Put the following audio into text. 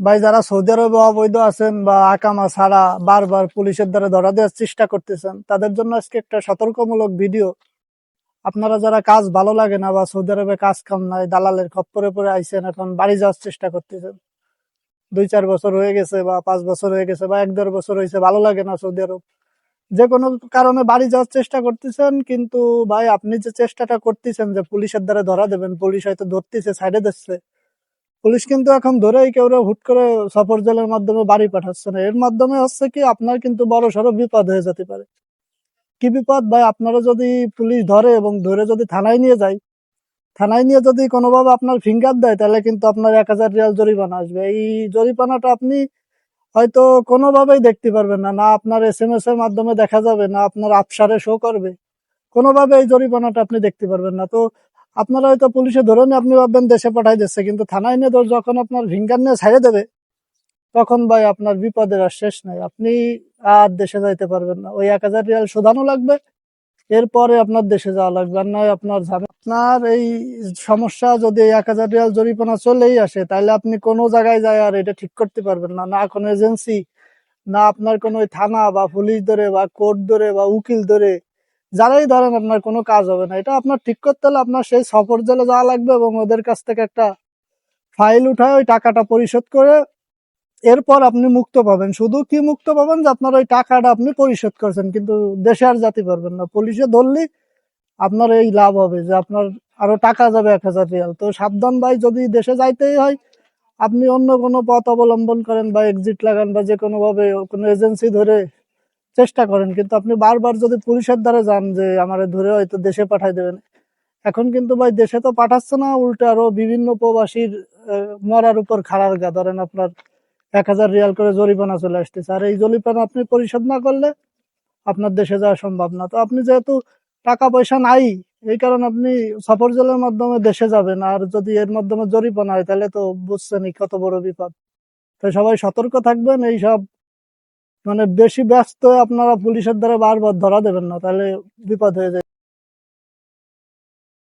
ভাই যারা সৌদি আরবে অবৈধ আছেন বা আকামা ছাড়া বারবার পুলিশের দ্বারা ধরা দেওয়ার চেষ্টা করতেছেন, তাদের জন্য আজকে একটা সতর্কমূলক ভিডিও। আপনারা যারা কাজ ভালো লাগে না বা সৌদি আরবে কাজ কাম নাই, দালালের খপ্পরে পড়ে আইছেন, এখন বাড়ি যাওয়ার চেষ্টা করতেছেন, 2-4 বছর হয়ে গেছে বা 5 বছর হয়ে গেছে বা 1-1.5 বছর হয়েছে, ভালো লাগে না সৌদি আরব, যে কোনো কারণে বাড়ি যাওয়ার চেষ্টা করতেছেন। কিন্তু ভাই আপনি যে চেষ্টাটা করতেছেন যে পুলিশের দ্বারা ধরা দেবেন, পুলিশ হয়তো ধরতেছে, সাইডে দিচ্ছে, পুলিশ কিন্তু এখন ধরেই কেউ হুট করে সফর জেলের মাধ্যমে বাড়ি পাঠাচ্ছে না। এর মাধ্যমে হচ্ছে কি, আপনার কিন্তু বড় সড়ো বিপদ হয়ে যেতে পারে। কি বিপদ ভাই? আপনারা যদি পুলিশ ধরে এবং ধরে যদি থানায় নিয়ে যায়, থানায় নিয়ে যদি কোনোভাবে আপনার ফিঙ্গার দেয়, তাহলে কিন্তু আপনার 1,000 রিয়াল জরিমানা আসবে। এই জরিমানাটা আপনি হয়তো কোনোভাবেই দেখতে পারবেন না, না আপনার SMS এর মাধ্যমে দেখা যাবে, না আপনার আফসারে শো করবে, কোনোভাবে এই জরিমানাটা আপনি দেখতে পারবেন না। তো আপনারা হয়তো পুলিশে ধরে নিয়ে আপনি ভাববেন দেশে পাঠাই দিচ্ছে, কিন্তু থানায় নিয়ে যখন আপনার ফিঙ্গার নিয়ে ছাড়ে দেবে, তখন ভাই আপনার বিপদের আর শেষ নাই। আপনি আর দেশে যাইতে পারবেন না, ওই 1,000 রিয়াল শোধানো লাগবে, এরপরে আপনার দেশে যাওয়া লাগবে। আর নয় আপনার আপনার এই সমস্যা যদি এই 1,000 রিয়াল জরিমানা চলেই আসে, তাহলে আপনি কোনো জায়গায় যায় আর এটা ঠিক করতে পারবেন না, না কোনো এজেন্সি, না আপনার কোনো ওই থানা বা পুলিশ ধরে বা কোর্ট ধরে বা উকিল ধরে, যারাই ধরেন আপনার কোনো কাজ হবে না। এটা আপনার ঠিক করতে হলে আপনার সেই সফর জেলে যাওয়া লাগবে এবং ওদের কাছ থেকে একটা ফাইল উঠায় ওই টাকাটা পরিশোধ করে এরপর আপনি মুক্ত পাবেন। শুধু কি মুক্ত পাবেন যে আপনার ওই টাকাটা আপনি পরিশোধ করছেন, কিন্তু দেশে আর যেতে পারবেন না। পুলিশে ধরলে আপনার এই লাভ হবে যে আপনার আরো টাকা যাবে 1,000 রিয়াল। তো সাবধান ভাই, যদি দেশে যাইতেই হয় আপনি অন্য কোনো পথ অবলম্বন করেন বা এক্সিট লাগান বা যে কোনো ভাবে কোনো এজেন্সি ধরে চেষ্টা করেন, কিন্তু আপনি বারবার যদি পুলিশের দ্বারা যান যে আমার ধরে হয়তো দেশে পাঠাই দেবেন, এখন কিন্তু ভাই দেশে তো পাঠাচ্ছে না, উল্টে আরো বিভিন্ন প্রবাসীর মরার উপর খাড়ার গা। ধরেন আপনার 1,000 রিয়াল করে জরিমানা চলে আসতেছে, আর এই জরিমানা আপনি পরিশোধ না করলে আপনার দেশে যাওয়া সম্ভব না। তো আপনি যেহেতু টাকা পয়সা নাই, এই কারণে আপনি সফর জেলের মাধ্যমে দেশে যাবেন, আর যদি এর মাধ্যমে জরিমানা হয় তাহলে তো বুঝছেনই কত বড় বিপদ। তো সবাই সতর্ক থাকবেন, এইসব বেশি ব্যস্ত হয়ে আপনারা পুলিশের দ্বারা বারবার ধরা দেবেন না, তাহলে বিপদ হয়ে যায়।